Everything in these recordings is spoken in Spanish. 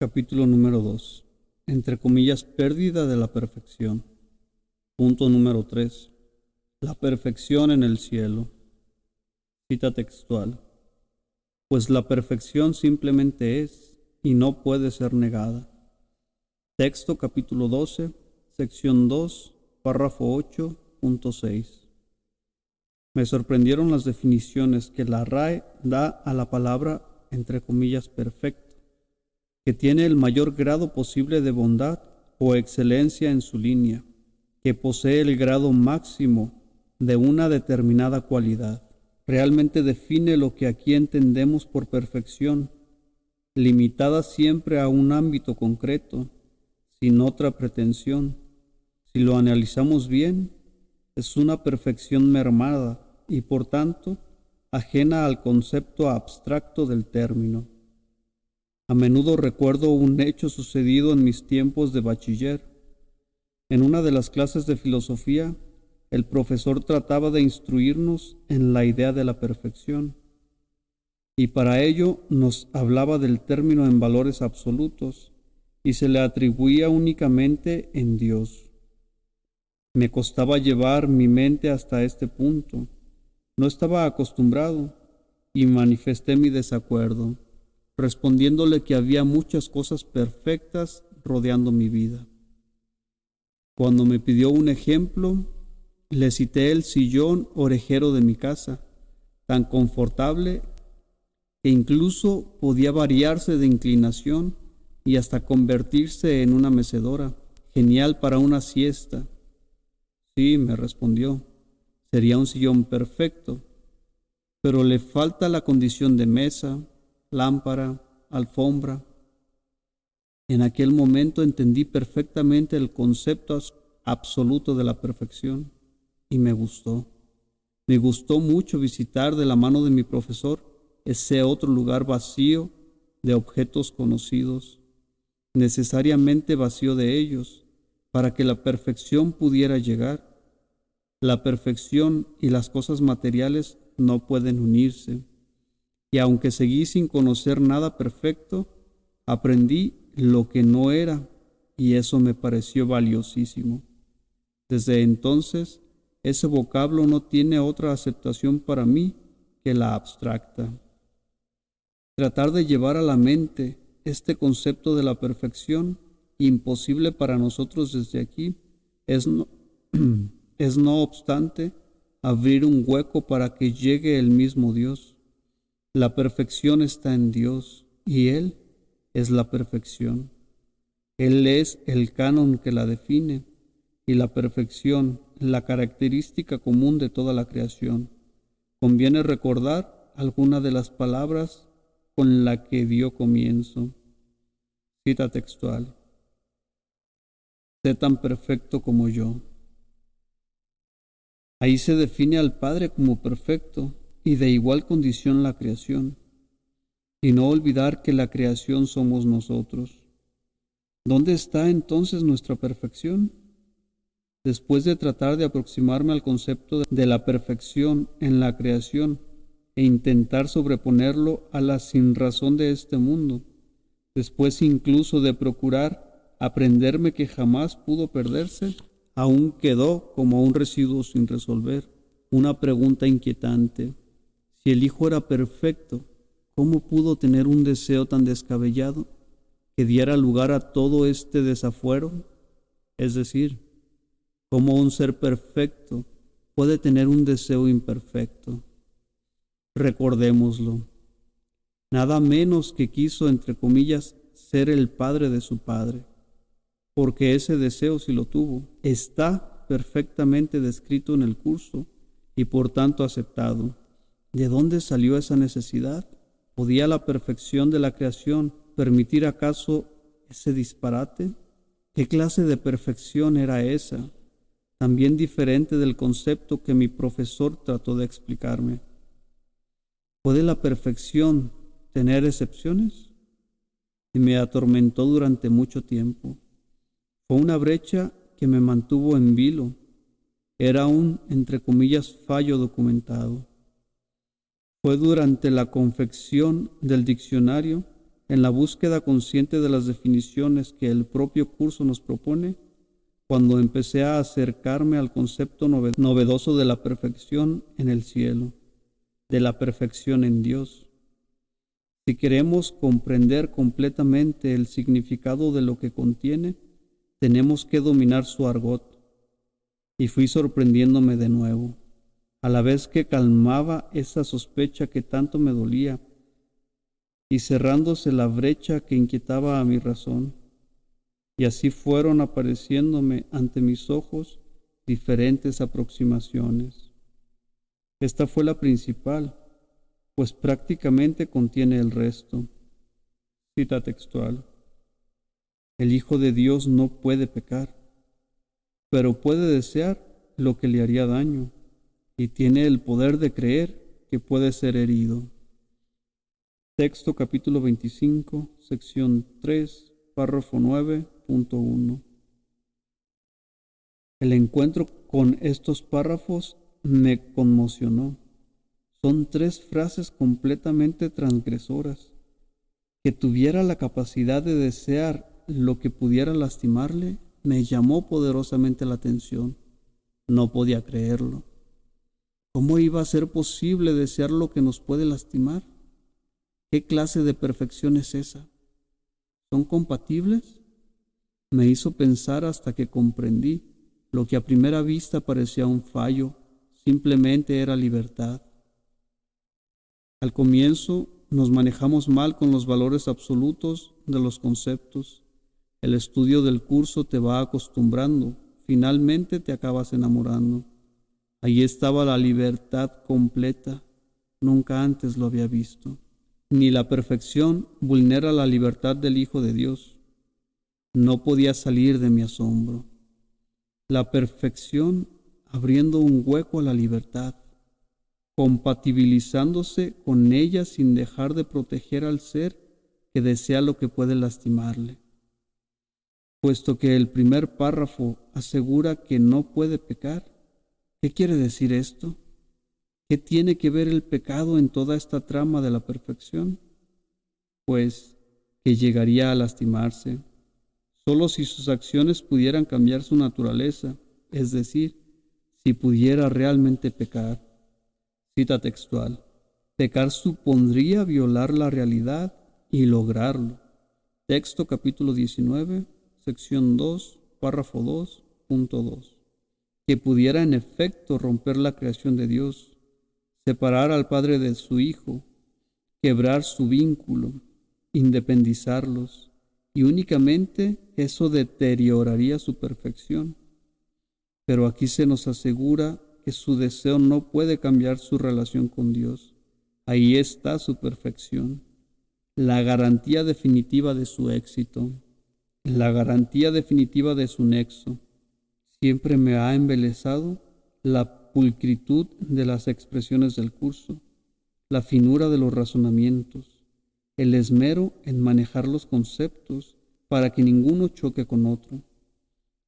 Capítulo número 2. Entre comillas, pérdida de la perfección. Punto número 3. La perfección en el cielo. Cita textual. Pues la perfección simplemente es y no puede ser negada. Texto capítulo 12, sección 2, párrafo 8.6. Me sorprendieron las definiciones que la RAE da a la palabra, entre comillas, perfecto, que tiene el mayor grado posible de bondad o excelencia en su línea, que posee el grado máximo de una determinada cualidad. Realmente define lo que aquí entendemos por perfección, limitada siempre a un ámbito concreto, sin otra pretensión. Si lo analizamos bien, es una perfección mermada y por tanto ajena al concepto abstracto del término. A menudo recuerdo un hecho sucedido en mis tiempos de bachiller. En una de las clases de filosofía, el profesor trataba de instruirnos en la idea de la perfección, y para ello nos hablaba del término en valores absolutos, y se le atribuía únicamente en Dios. Me costaba llevar mi mente hasta este punto. No estaba acostumbrado, y manifesté mi desacuerdo, respondiéndole que había muchas cosas perfectas rodeando mi vida. Cuando me pidió un ejemplo, le cité el sillón orejero de mi casa, tan confortable que incluso podía variarse de inclinación y hasta convertirse en una mecedora, genial para una siesta. Sí, me respondió, sería un sillón perfecto, pero le falta la condición de mesa, lámpara, alfombra. En aquel momento entendí perfectamente el concepto absoluto de la perfección y me gustó. Me gustó mucho visitar de la mano de mi profesor ese otro lugar vacío de objetos conocidos, necesariamente vacío de ellos, para que la perfección pudiera llegar. La perfección y las cosas materiales no pueden unirse. Y aunque seguí sin conocer nada perfecto, aprendí lo que no era, y eso me pareció valiosísimo. Desde entonces, ese vocablo no tiene otra aceptación para mí que la abstracta. Tratar de llevar a la mente este concepto de la perfección, imposible para nosotros desde aquí, es no obstante abrir un hueco para que llegue el mismo Dios. La perfección está en Dios y Él es la perfección. Él es el canon que la define y la perfección, la característica común de toda la creación. Conviene recordar alguna de las palabras con la que dio comienzo. Cita textual. Sé tan perfecto como yo. Ahí se define al Padre como perfecto y de igual condición la creación. Y no olvidar que la creación somos nosotros. ¿Dónde está entonces nuestra perfección? Después de tratar de aproximarme al concepto de la perfección en la creación e intentar sobreponerlo a la sinrazón de este mundo, después incluso de procurar aprenderme que jamás pudo perderse, aún quedó como un residuo sin resolver, una pregunta inquietante. Si el Hijo era perfecto, ¿cómo pudo tener un deseo tan descabellado que diera lugar a todo este desafuero? Es decir, ¿cómo un ser perfecto puede tener un deseo imperfecto? Recordémoslo. Nada menos que quiso, entre comillas, ser el padre de su padre, porque ese deseo, si lo tuvo, está perfectamente descrito en el curso y por tanto aceptado. ¿De dónde salió esa necesidad? ¿Podía la perfección de la creación permitir acaso ese disparate? ¿Qué clase de perfección era esa? También diferente del concepto que mi profesor trató de explicarme. ¿Puede la perfección tener excepciones? Y me atormentó durante mucho tiempo. Fue una brecha que me mantuvo en vilo. Era un, entre comillas, fallo documentado. Fue durante la confección del diccionario en la búsqueda consciente de las definiciones que el propio curso nos propone, cuando empecé a acercarme al concepto novedoso de la perfección en el cielo, de la perfección en Dios. Si queremos comprender completamente el significado de lo que contiene, tenemos que dominar su argot. Y fui sorprendiéndome de nuevo, a la vez que calmaba esa sospecha que tanto me dolía, y cerrándose la brecha que inquietaba a mi razón. Y así fueron apareciéndome ante mis ojos diferentes aproximaciones. Esta fue la principal, pues prácticamente contiene el resto. Cita textual. El Hijo de Dios no puede pecar, pero puede desear lo que le haría daño, y tiene el poder de creer que puede ser herido. Texto capítulo 25, sección 3, párrafo 9.1. El encuentro con estos párrafos me conmocionó. Son 3 frases completamente transgresoras. Que tuviera la capacidad de desear lo que pudiera lastimarle me llamó poderosamente la atención. No podía creerlo. ¿Cómo iba a ser posible desear lo que nos puede lastimar? ¿Qué clase de perfección es esa? ¿Son compatibles? Me hizo pensar hasta que comprendí lo que a primera vista parecía un fallo, simplemente era libertad. Al comienzo nos manejamos mal con los valores absolutos de los conceptos. El estudio del curso te va acostumbrando, finalmente te acabas enamorando. Allí estaba la libertad completa, nunca antes lo había visto. Ni la perfección vulnera la libertad del Hijo de Dios. No podía salir de mi asombro. La perfección abriendo un hueco a la libertad, compatibilizándose con ella sin dejar de proteger al ser que desea lo que puede lastimarle. Puesto que el primer párrafo asegura que no puede pecar, ¿qué quiere decir esto? ¿Qué tiene que ver el pecado en toda esta trama de la perfección? Pues que llegaría a lastimarse, solo si sus acciones pudieran cambiar su naturaleza, es decir, si pudiera realmente pecar. Cita textual. Pecar supondría violar la realidad y lograrlo. Texto capítulo 19, sección 2, párrafo 2.2. Que pudiera en efecto romper la creación de Dios, separar al Padre de su Hijo, quebrar su vínculo, independizarlos, y únicamente eso deterioraría su perfección. Pero aquí se nos asegura que su deseo no puede cambiar su relación con Dios. Ahí está su perfección, la garantía definitiva de su éxito, la garantía definitiva de su nexo. Siempre me ha embelesado la pulcritud de las expresiones del curso, la finura de los razonamientos, el esmero en manejar los conceptos para que ninguno choque con otro.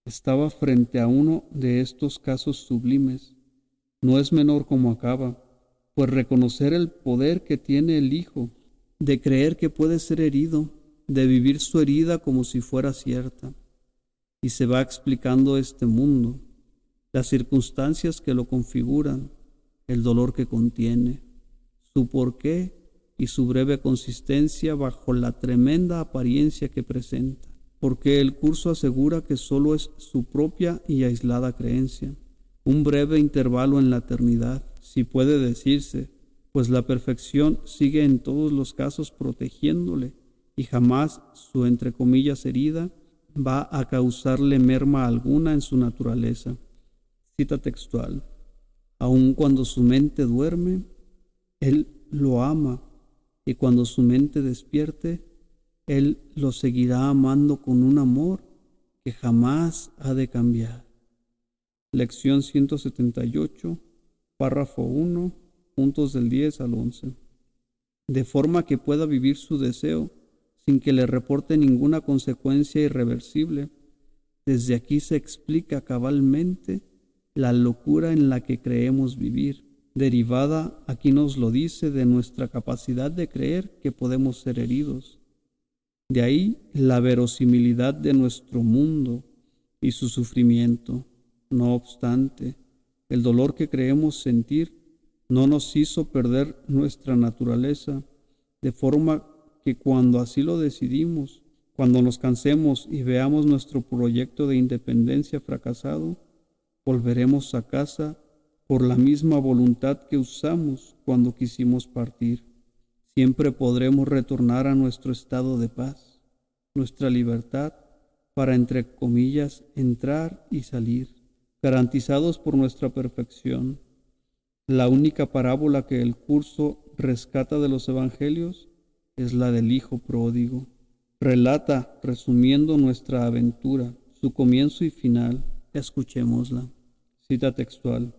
Estaba frente a uno de estos casos sublimes. No es menor como acaba, pues reconocer el poder que tiene el Hijo, de creer que puede ser herido, de vivir su herida como si fuera cierta. Y se va explicando este mundo, las circunstancias que lo configuran, el dolor que contiene, su porqué y su breve consistencia bajo la tremenda apariencia que presenta, porque el curso asegura que solo es su propia y aislada creencia, un breve intervalo en la eternidad, si puede decirse, pues la perfección sigue en todos los casos protegiéndole y jamás su entre comillas herida va a causarle merma alguna en su naturaleza. Cita textual. Aun cuando su mente duerme, Él lo ama, y cuando su mente despierte, Él lo seguirá amando con un amor que jamás ha de cambiar. Lección 178, párrafo 1, puntos del 10 al 11. De forma que pueda vivir su deseo sin que le reporte ninguna consecuencia irreversible. Desde aquí se explica cabalmente la locura en la que creemos vivir, derivada, aquí nos lo dice, de nuestra capacidad de creer que podemos ser heridos, De ahí la verosimilidad de nuestro mundo y su sufrimiento. No obstante, el dolor que creemos sentir no nos hizo perder nuestra naturaleza, de forma que cuando así lo decidimos, cuando nos cansemos y veamos nuestro proyecto de independencia fracasado, volveremos a casa por la misma voluntad que usamos cuando quisimos partir. Siempre podremos retornar a nuestro estado de paz, nuestra libertad, para, entre comillas, entrar y salir, garantizados por nuestra perfección. La única parábola que el curso rescata de los evangelios es la del Hijo Pródigo. Relata, resumiendo nuestra aventura, su comienzo y final. Escuchémosla. Cita textual.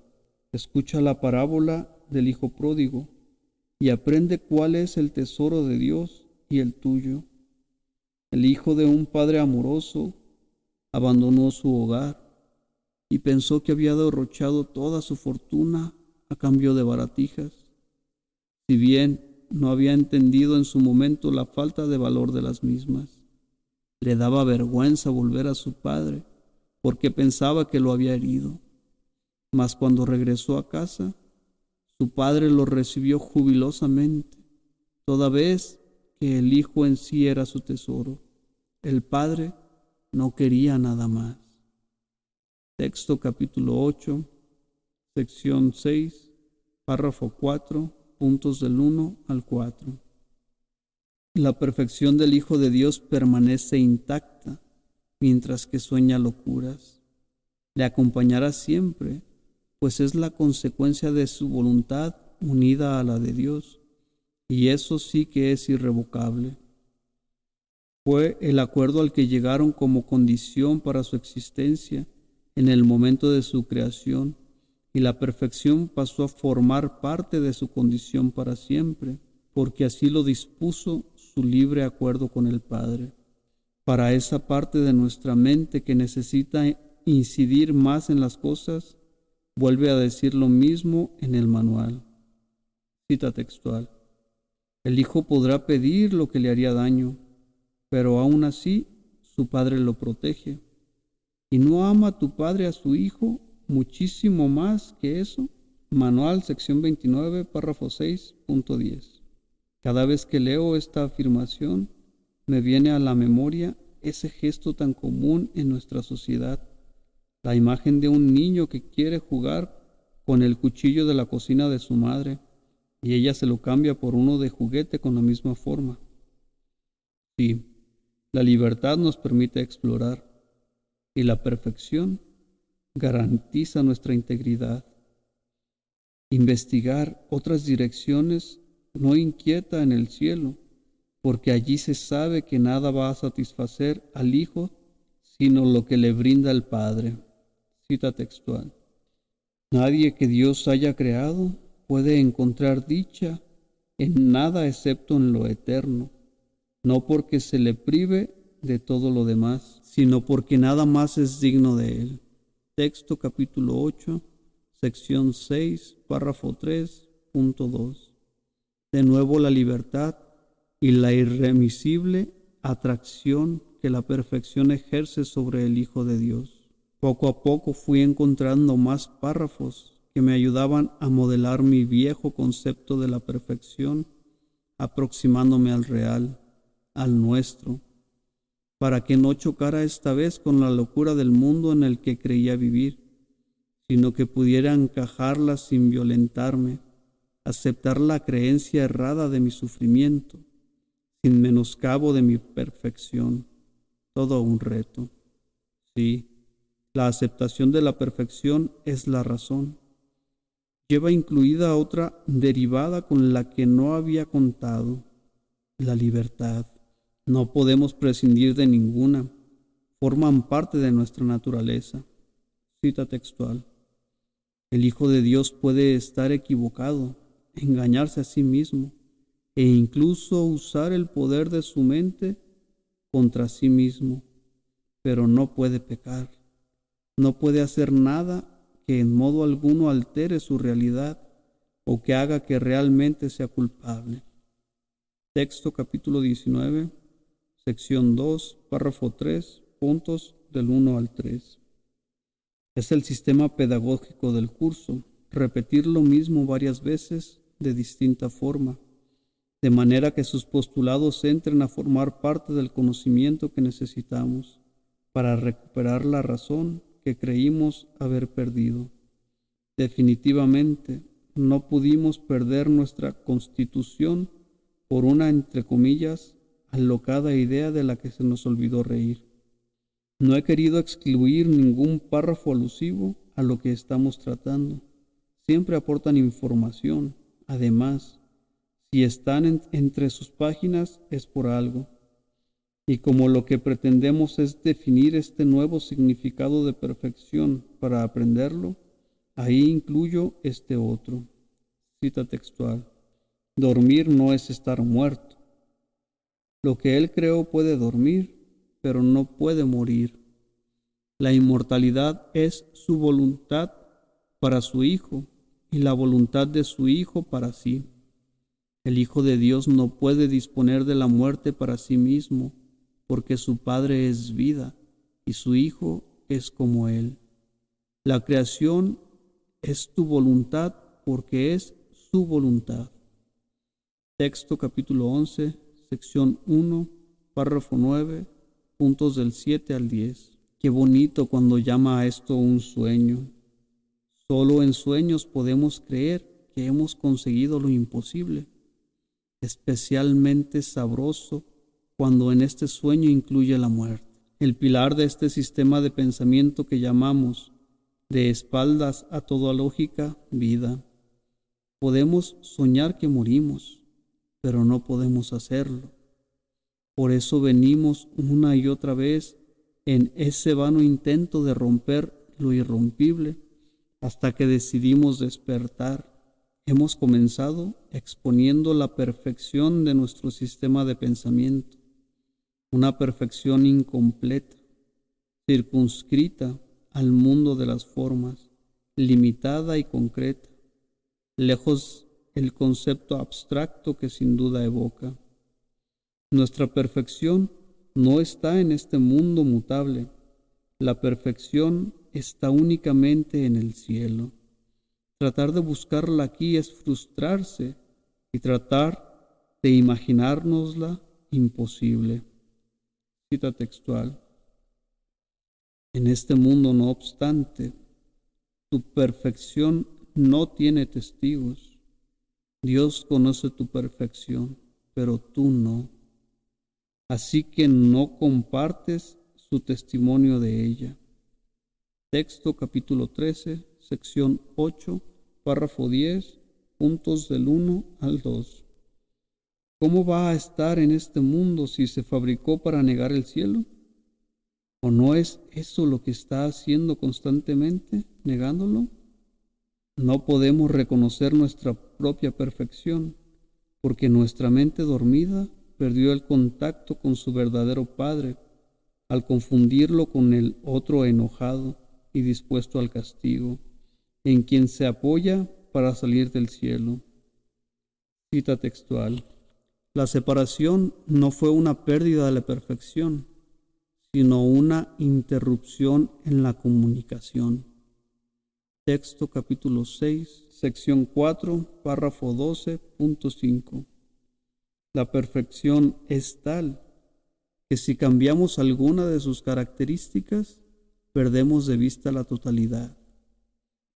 Escucha la parábola del Hijo Pródigo y aprende cuál es el tesoro de Dios y el tuyo. El hijo de un padre amoroso abandonó su hogar y pensó que había derrochado toda su fortuna a cambio de baratijas, si bien no había entendido en su momento la falta de valor de las mismas. Le daba vergüenza volver a su padre porque pensaba que lo había herido. Mas cuando regresó a casa, su padre lo recibió jubilosamente, toda vez que el hijo en sí era su tesoro. El padre no quería nada más. Texto capítulo 8, sección 6, párrafo 4, puntos del 1 al 4. La perfección del Hijo de Dios permanece intacta mientras que sueña locuras. Le acompañará siempre, pues es la consecuencia de su voluntad unida a la de Dios, y eso sí que es irrevocable. Fue el acuerdo al que llegaron como condición para su existencia en el momento de su creación, y la perfección pasó a formar parte de su condición para siempre, porque así lo dispuso su libre acuerdo con el Padre. Para esa parte de nuestra mente que necesita incidir más en las cosas, vuelve a decir lo mismo en el manual. Cita textual. El hijo podrá pedir lo que le haría daño, pero aún así su padre lo protege. ¿Y no ama tu padre a su hijo muchísimo más que eso? Manual, sección 29, párrafo 6.10. Cada vez que leo esta afirmación, me viene a la memoria ese gesto tan común en nuestra sociedad, la imagen de un niño que quiere jugar con el cuchillo de la cocina de su madre y ella se lo cambia por uno de juguete con la misma forma. Sí, la libertad nos permite explorar y la perfección garantiza nuestra integridad. Investigar otras direcciones no inquieta en el cielo, porque allí se sabe que nada va a satisfacer al Hijo sino lo que le brinda el Padre. Cita textual. Nadie que Dios haya creado puede encontrar dicha en nada excepto en lo eterno, no porque se le prive de todo lo demás, sino porque nada más es digno de él. Texto capítulo 8, sección 6, párrafo 3.2. De nuevo la libertad y la irremisible atracción que la perfección ejerce sobre el Hijo de Dios. Poco a poco fui encontrando más párrafos que me ayudaban a modelar mi viejo concepto de la perfección, aproximándome al real, al nuestro, para que no chocara esta vez con la locura del mundo en el que creía vivir, sino que pudiera encajarla sin violentarme, aceptar la creencia errada de mi sufrimiento, sin menoscabo de mi perfección. Todo un reto. Sí, la aceptación de la perfección es la razón. Lleva incluida otra derivada con la que no había contado, la libertad. No podemos prescindir de ninguna. Forman parte de nuestra naturaleza. Cita textual. El Hijo de Dios puede estar equivocado, engañarse a sí mismo e incluso usar el poder de su mente contra sí mismo, pero no puede pecar. No puede hacer nada que en modo alguno altere su realidad o que haga que realmente sea culpable. Texto capítulo 19, sección 2, párrafo 3, puntos del 1 al 3. Es el sistema pedagógico del curso, repetir lo mismo varias veces de distinta forma, de manera que sus postulados entren a formar parte del conocimiento que necesitamos para recuperar la razón que creímos haber perdido. Definitivamente, no pudimos perder nuestra constitución por una, entre comillas, alocada idea de la que se nos olvidó reír. No he querido excluir ningún párrafo alusivo a lo que estamos tratando. Siempre aportan información. Además, si están entre sus páginas es por algo. Y como lo que pretendemos es definir este nuevo significado de perfección para aprenderlo, ahí incluyo este otro. Cita textual. Dormir no es estar muerto. Lo que Él creó puede dormir, pero no puede morir. La inmortalidad es su voluntad para su Hijo y la voluntad de su Hijo para sí. El Hijo de Dios no puede disponer de la muerte para sí mismo, porque su Padre es vida y su Hijo es como Él. La creación es tu voluntad porque es su voluntad. Texto capítulo 11, sección 1, párrafo 9, puntos del 7 al 10. Qué bonito cuando llama a esto un sueño. Solo en sueños podemos creer que hemos conseguido lo imposible. Especialmente sabroso cuando en este sueño incluye la muerte. El pilar de este sistema de pensamiento que llamamos, de espaldas a toda lógica, vida. Podemos soñar que morimos, pero no podemos hacerlo. Por eso venimos una y otra vez en ese vano intento de romper lo irrompible hasta que decidimos despertar. Hemos comenzado exponiendo la perfección de nuestro sistema de pensamiento, una perfección incompleta, circunscrita al mundo de las formas, limitada y concreta, lejos el concepto abstracto que sin duda evoca. Nuestra perfección no está en este mundo mutable. La perfección está únicamente en el cielo. Tratar de buscarla aquí es frustrarse y tratar de imaginárnosla imposible. Cita textual. En este mundo, no obstante, tu perfección no tiene testigos. Dios conoce tu perfección, pero tú no. Así que no compartes su testimonio de ella. Texto capítulo 13, sección 8, párrafo 10, puntos del 1 al 2. ¿Cómo va a estar en este mundo si se fabricó para negar el cielo? ¿O no es eso lo que está haciendo constantemente, negándolo? No podemos reconocer nuestra propia perfección, porque nuestra mente dormida perdió el contacto con su verdadero Padre al confundirlo con el otro enojado y dispuesto al castigo, en quien se apoya para salir del cielo. Cita textual. La separación no fue una pérdida de la perfección, sino una interrupción en la comunicación. Texto capítulo 6, sección 4, párrafo 12.5. La perfección es tal que si cambiamos alguna de sus características, perdemos de vista la totalidad.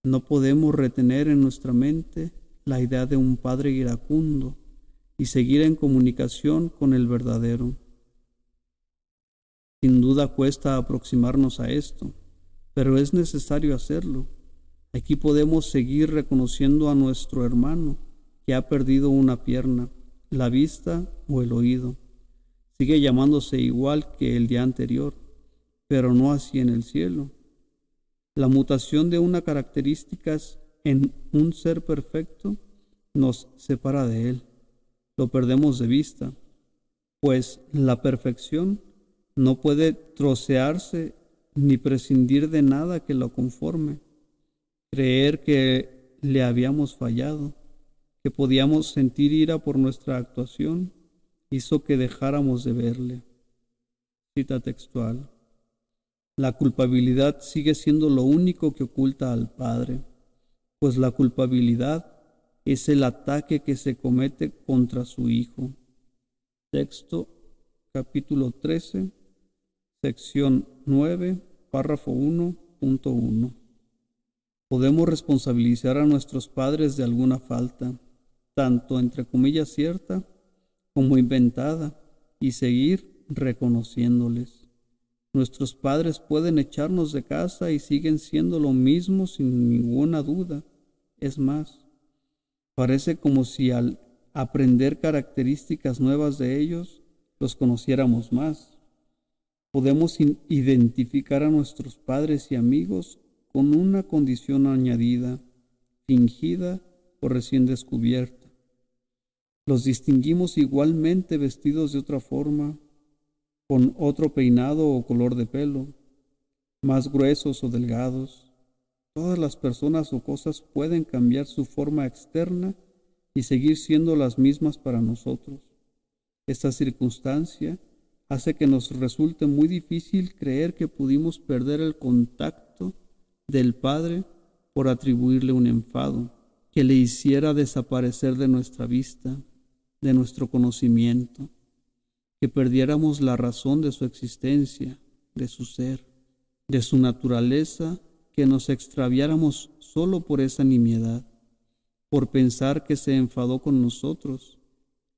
No podemos retener en nuestra mente la idea de un Padre iracundo y seguir en comunicación con el verdadero. Sin duda cuesta aproximarnos a esto, pero es necesario hacerlo. Aquí podemos seguir reconociendo a nuestro hermano que ha perdido una pierna, la vista o el oído. Sigue llamándose igual que el día anterior, pero no así en el cielo. La mutación de una característica en un ser perfecto nos separa de él. Lo perdemos de vista, pues la perfección no puede trocearse ni prescindir de nada que lo conforme. Creer que le habíamos fallado, que podíamos sentir ira por nuestra actuación, hizo que dejáramos de verle. Cita textual. La culpabilidad sigue siendo lo único que oculta al Padre, pues la culpabilidad es el ataque que se comete contra su Hijo. Texto, capítulo 13, sección 9, párrafo 1.1. Podemos responsabilizar a nuestros padres de alguna falta, tanto entre comillas cierta como inventada, y seguir reconociéndoles. Nuestros padres pueden echarnos de casa y siguen siendo lo mismo sin ninguna duda. Es más, parece como si al aprender características nuevas de ellos, los conociéramos más. Podemos identificar a nuestros padres y amigos con una condición añadida, fingida o recién descubierta. Los distinguimos igualmente vestidos de otra forma, con otro peinado o color de pelo, más gruesos o delgados. Todas las personas o cosas pueden cambiar su forma externa y seguir siendo las mismas para nosotros. Esta circunstancia hace que nos resulte muy difícil creer que pudimos perder el contacto del Padre por atribuirle un enfado que le hiciera desaparecer de nuestra vista, de nuestro conocimiento, que perdiéramos la razón de su existencia, de su ser, de su naturaleza, que nos extraviáramos solo por esa nimiedad, por pensar que se enfadó con nosotros,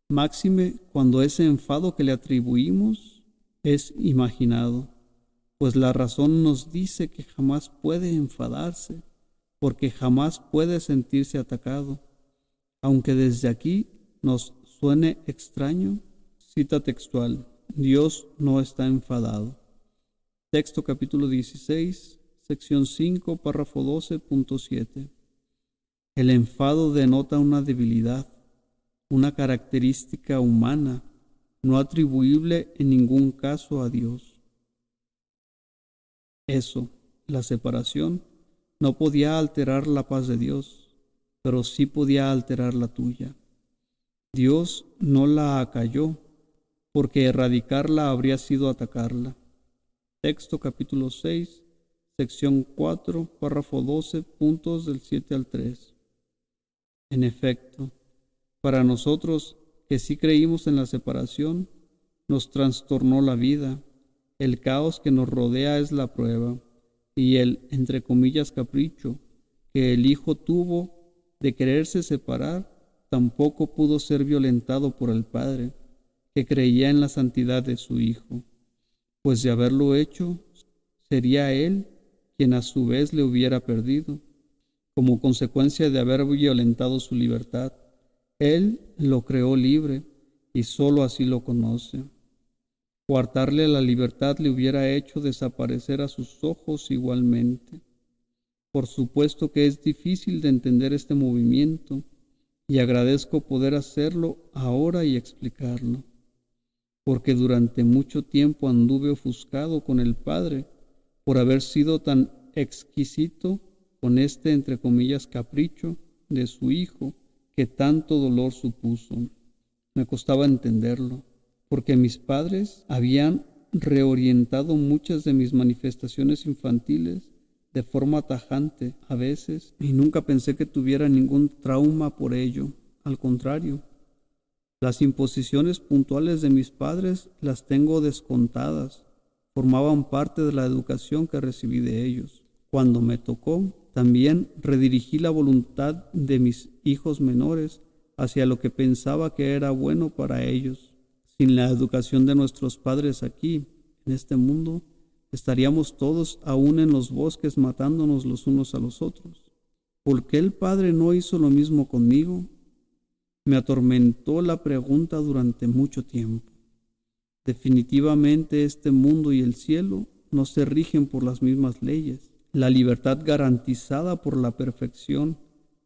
máxime cuando ese enfado que le atribuimos es imaginado, pues la razón nos dice que jamás puede enfadarse, porque jamás puede sentirse atacado, aunque desde aquí nos suene extraño. Cita textual. Dios no está enfadado. Texto capítulo 16, sección 5, párrafo 12.7. El enfado denota una debilidad, una característica humana, no atribuible en ningún caso a Dios. Eso, la separación, no podía alterar la paz de Dios, pero sí podía alterar la tuya. Dios no la acalló, porque erradicarla habría sido atacarla. Texto capítulo 6, sección 4, párrafo 12, puntos del 7 al 3. En efecto, para nosotros que sí creímos en la separación, nos trastornó la vida. El caos que nos rodea es la prueba, y el, entre comillas, capricho que el Hijo tuvo de quererse separar, tampoco pudo ser violentado por el Padre, que creía en la santidad de su Hijo, pues de haberlo hecho, sería Él quien a su vez le hubiera perdido, como consecuencia de haber violentado su libertad. Él lo creó libre y sólo así lo conoce. Coartarle la libertad le hubiera hecho desaparecer a sus ojos igualmente. Por supuesto que es difícil de entender este movimiento, y agradezco poder hacerlo ahora y explicarlo, porque durante mucho tiempo anduve ofuscado con el Padre por haber sido tan exquisito con este, entre comillas, capricho de su Hijo que tanto dolor supuso. Me costaba entenderlo, porque mis padres habían reorientado muchas de mis manifestaciones infantiles de forma tajante a veces, y nunca pensé que tuviera ningún trauma por ello. Al contrario, las imposiciones puntuales de mis padres las tengo descontadas, formaban parte de la educación que recibí de ellos. Cuando me tocó, también redirigí la voluntad de mis hijos menores hacia lo que pensaba que era bueno para ellos. Sin la educación de nuestros padres aquí, en este mundo, estaríamos todos aún en los bosques matándonos los unos a los otros. ¿Por qué el Padre no hizo lo mismo conmigo? Me atormentó la pregunta durante mucho tiempo. Definitivamente este mundo y el cielo no se rigen por las mismas leyes. La libertad garantizada por la perfección,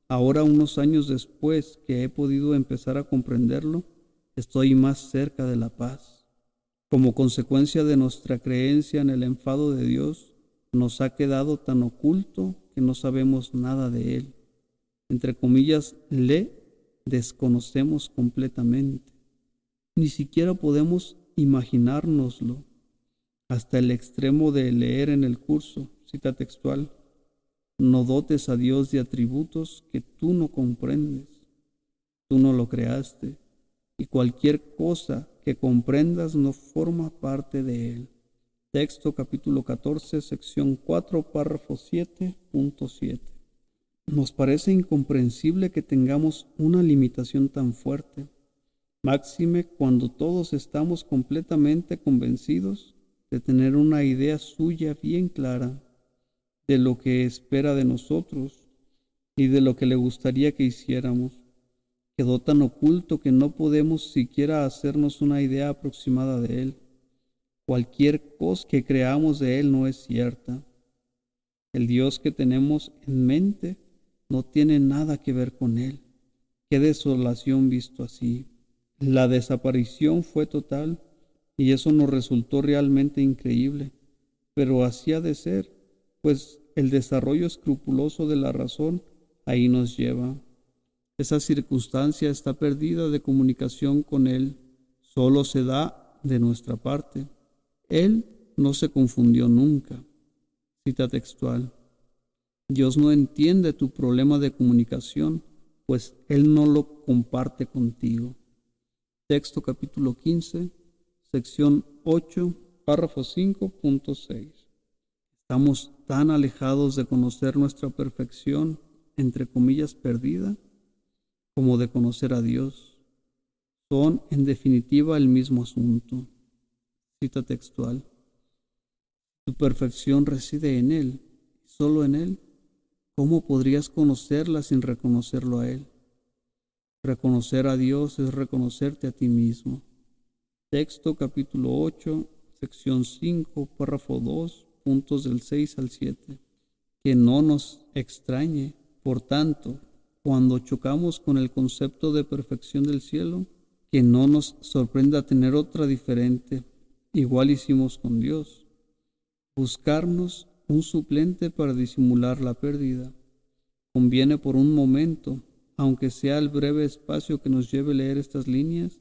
ahora unos años después que he podido empezar a comprenderlo, estoy más cerca de la paz. Como consecuencia de nuestra creencia en el enfado de Dios, nos ha quedado tan oculto que no sabemos nada de Él. Entre comillas, le desconocemos completamente. Ni siquiera podemos imaginárnoslo. hasta el extremo de leer en el curso, cita textual: no dotes a Dios de atributos que tú no comprendes, tú no lo creaste, y cualquier cosa que comprendas no forma parte de Él. Texto capítulo 14, sección 4, párrafo 7.7. Nos parece incomprensible que tengamos una limitación tan fuerte, máxime cuando todos estamos completamente convencidos de tener una idea suya bien clara de lo que espera de nosotros y de lo que le gustaría que hiciéramos. Quedó tan oculto que no podemos siquiera hacernos una idea aproximada de Él. Cualquier cosa que creamos de Él no es cierta. El Dios que tenemos en mente no tiene nada que ver con Él. Qué desolación visto así. La desaparición fue total y eso nos resultó realmente increíble, pero así ha de ser, pues el desarrollo escrupuloso de la razón ahí nos lleva. Esa circunstancia está perdida de comunicación con Él, solo se da de nuestra parte. Él no se confundió nunca. Cita textual: Dios no entiende tu problema de comunicación, pues Él no lo comparte contigo. Texto capítulo 15, sección 8, párrafo 5.6. Estamos tan alejados de conocer nuestra perfección, entre comillas, perdida, como de conocer a Dios. Son, en definitiva, el mismo asunto. Cita textual: tu perfección reside en Él, solo en Él. ¿Cómo podrías conocerla sin reconocerlo a Él? Reconocer a Dios es reconocerte a ti mismo. Texto capítulo 8, sección 5, párrafo 2, puntos del 6 al 7. Que no nos extrañe, por tanto, cuando chocamos con el concepto de perfección del cielo, que no nos sorprenda tener otra diferente. Igual hicimos con Dios. Buscarnos un suplente para disimular la pérdida. Conviene por un momento, aunque sea el breve espacio que nos lleve a leer estas líneas,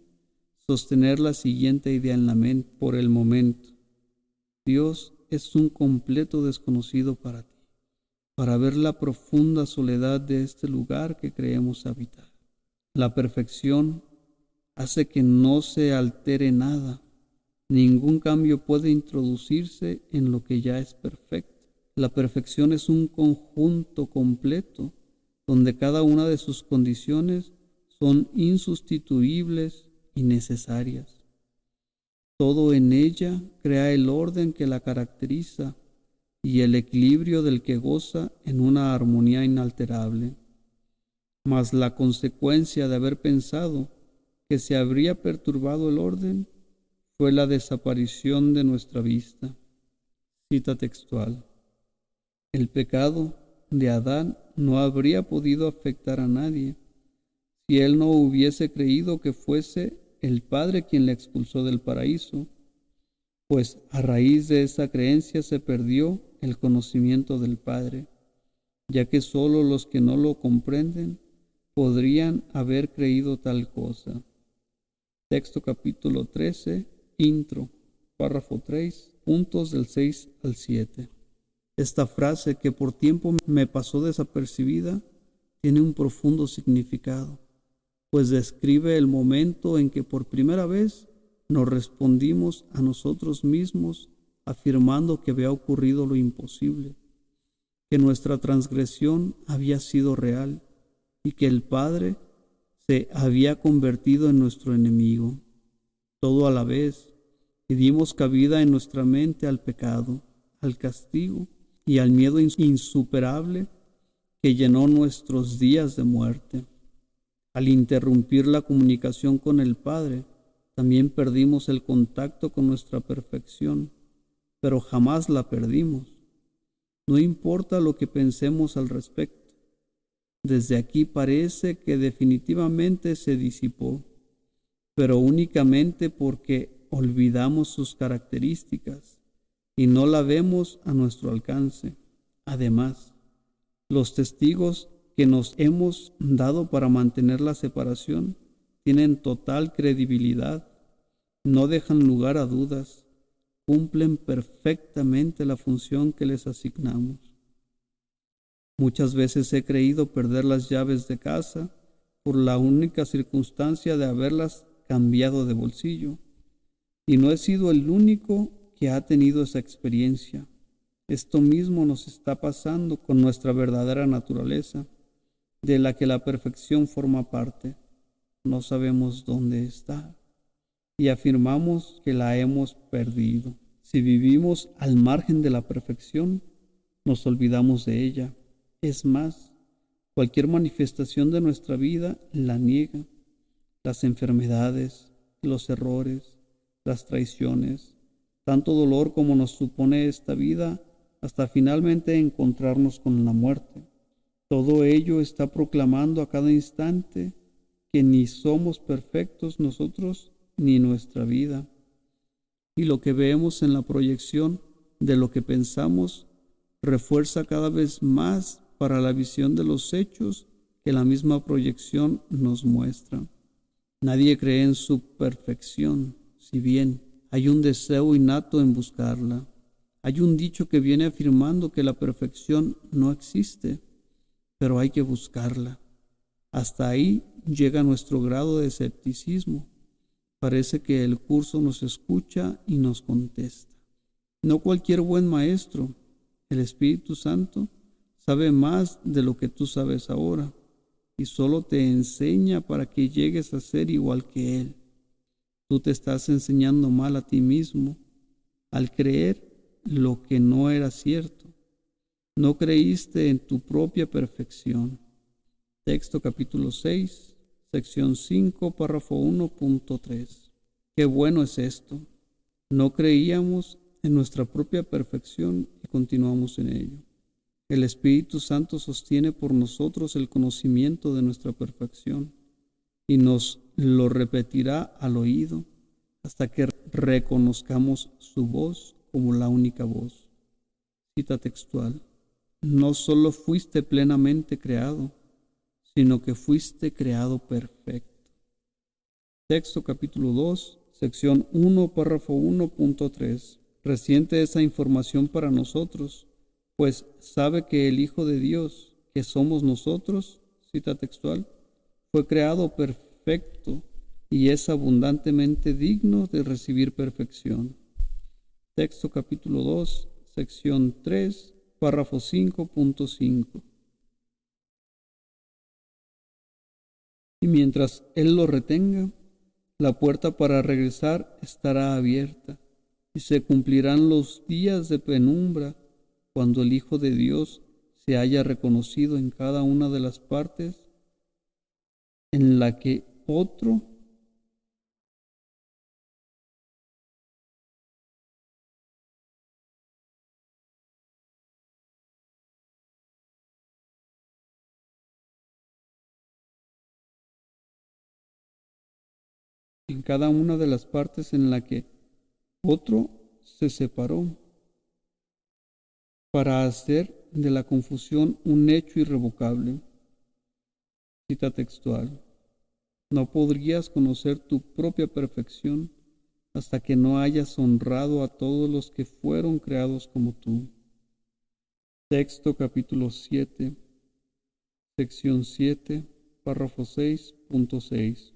sostener la siguiente idea en la mente por el momento. Dios es un completo desconocido para ti, para ver la profunda soledad de este lugar que creemos habitar. La perfección hace que no se altere nada. Ningún cambio puede introducirse en lo que ya es perfecto. La perfección es un conjunto completo donde cada una de sus condiciones son insustituibles y necesarias. Todo en ella crea el orden que la caracteriza y el equilibrio del que goza en una armonía inalterable. Mas la consecuencia de haber pensado que se habría perturbado el orden fue la desaparición de nuestra vista. Cita textual: el pecado de Adán no habría podido afectar a nadie si él no hubiese creído que fuese el Padre quien le expulsó del paraíso, pues a raíz de esa creencia se perdió el conocimiento del Padre, ya que sólo los que no lo comprenden podrían haber creído tal cosa. Texto capítulo 13, intro, párrafo 3, puntos del 6 al 7. Esta frase, que por tiempo me pasó desapercibida, tiene un profundo significado, pues describe el momento en que por primera vez nos respondimos a nosotros mismos afirmando que había ocurrido lo imposible, que nuestra transgresión había sido real y que el Padre se había convertido en nuestro enemigo, todo a la vez, y dimos cabida en nuestra mente al pecado, al castigo y al miedo insuperable que llenó nuestros días de muerte. Al interrumpir la comunicación con el Padre, también perdimos el contacto con nuestra perfección, pero jamás la perdimos. No importa lo que pensemos al respecto. Desde aquí parece que definitivamente se disipó, pero únicamente porque olvidamos sus características y no la vemos a nuestro alcance. Además, los testigos que nos hemos dado para mantener la separación tienen total credibilidad, no dejan lugar a dudas. cumplen perfectamente la función que les asignamos. Muchas veces he creído perder las llaves de casa por la única circunstancia de haberlas cambiado de bolsillo, y no he sido el único que ha tenido esa experiencia. Esto mismo nos está pasando con nuestra verdadera naturaleza, de la que la perfección forma parte. No sabemos dónde está y afirmamos que la hemos perdido. Si vivimos al margen de la perfección, nos olvidamos de ella. Es más, cualquier manifestación de nuestra vida la niega. Las enfermedades, los errores, las traiciones, tanto dolor como nos supone esta vida, hasta finalmente encontrarnos con la muerte. Todo ello está proclamando a cada instante que ni somos perfectos nosotros ni nuestra vida. Y lo que vemos en la proyección de lo que pensamos refuerza cada vez más para la visión de los hechos que la misma proyección nos muestra. Nadie cree en su perfección, si bien hay un deseo innato en buscarla. Hay un dicho que viene afirmando que la perfección no existe, pero hay que buscarla. Hasta ahí llega nuestro grado de escepticismo. Parece que el curso nos escucha y nos contesta. No cualquier buen maestro, el Espíritu Santo, sabe más de lo que tú sabes ahora y solo te enseña para que llegues a ser igual que Él. Tú te estás enseñando mal a ti mismo al creer lo que no era cierto. No creíste en tu propia perfección. Texto capítulo 6, sección 5, párrafo 1.3. Qué bueno es esto. No creíamos en nuestra propia perfección y continuamos en ello. El Espíritu Santo sostiene por nosotros el conocimiento de nuestra perfección y nos lo repetirá al oído hasta que reconozcamos su voz como la única voz. Cita textual. No solo fuiste plenamente creado, sino que fuiste creado perfecto. Texto capítulo 2, sección 1, párrafo 1.3. Reciente esa información para nosotros, pues sabe que el Hijo de Dios, que somos nosotros, cita textual, fue creado perfecto y es abundantemente digno de recibir perfección. Texto capítulo 2, sección 3, párrafo 5.5. Y mientras Él lo retenga, la puerta para regresar estará abierta y se cumplirán los días de penumbra cuando el Hijo de Dios se haya reconocido en cada una de las partes en la que otro en cada una de las partes en la que otro se separó para hacer de la confusión un hecho irrevocable. Cita textual. No podrías conocer tu propia perfección hasta que no hayas honrado a todos los que fueron creados como tú. Texto capítulo 7, sección 7, párrafo 6.6.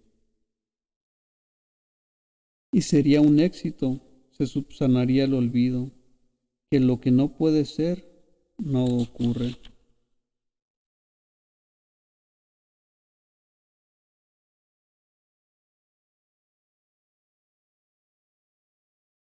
Y sería un éxito, se subsanaría el olvido, que lo que no puede ser, no ocurre.